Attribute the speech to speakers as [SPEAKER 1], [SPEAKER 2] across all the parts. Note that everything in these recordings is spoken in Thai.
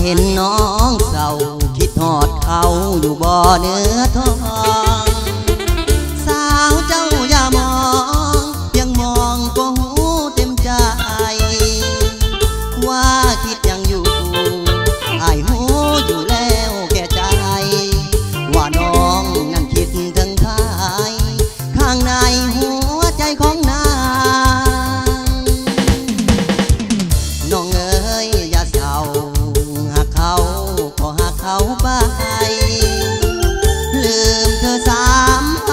[SPEAKER 1] เห็นน้องเศร้าคิดหอดเขาอยู่บ่อเนื้อทองสาวเจ้าอย่ามองเพียงมองก็หูเต็มใจว่าคิดยังอยู่อ้ายหูอยู่แล้วแก่ใจว่าน้องนั้นคิดถึงใครข้างในหัวใจของนางน้องเอ๋ยอย่าเศร้าหากเขาก็หากเขาไปลืมเธอสามไป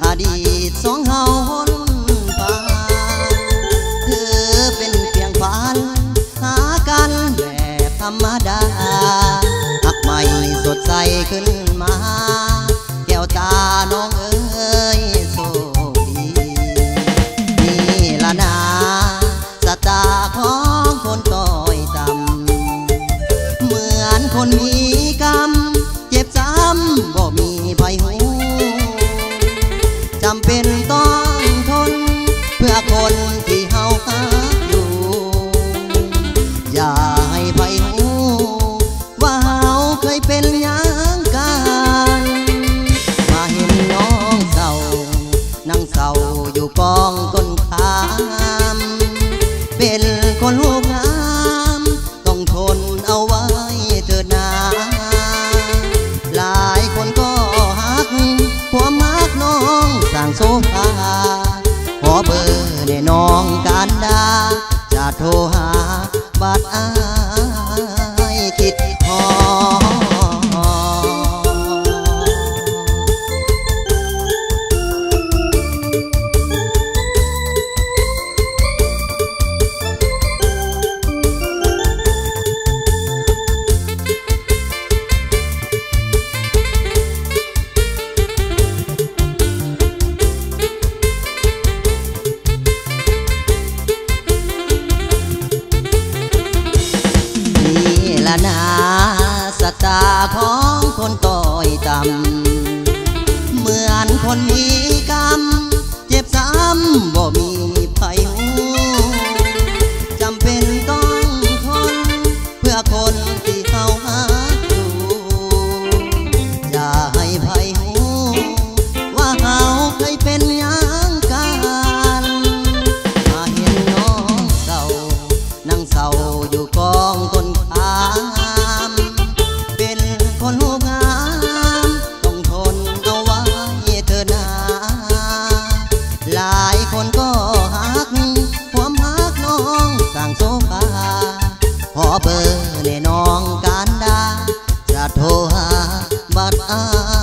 [SPEAKER 1] อดีตสองเฮาหนผ่านเธอเป็นเพียงฝันหากันแบบธรรมดาหักใหม่สดใสขึ้นมาแก้วตาน้องเอ๋ยโชคดีนี่ละนาสตาของคนต้อยต่ำเหมือนคนมีกรรมเจ็บซ้ำบ่มีไผหูจำเป็นต้องทนเพื่อคนที่เฮาหาอยู่อย่าให้ไผหูว่าเฮาเคยเป็นหยังกันมาเห็นน้องเศร้านั่งเศร้าอยู่กองต้นขามเป็นคนรูปงามต้องทนเอาไว้เถิดนาหลายคนก็ฮักความมักน้องสร้างโซฟาขอเบอร์ในน้องการดาจะโทรหาบัดอายคิดฮอนาสตาของคนต้อยต่ำเหมือนคนมีกรรมเจ็บซ้ำบ่มีไผหูจำเป็นต้องทนเพื่อคนที่เฮาหาอยู่อย่าให้ไผหูว่าเฮาเคยเป็นหยังกันมาเห็นน้องเศร้านั่งเศร้าอยู่กองต้นเป็นคนรูปงามต้องทนเอาไว้เธอนาหลายคนก็ฮักความฮักน้องสร้างโซฟาขอเบอร์ในน้องการดาจะโทรหาบัดอาย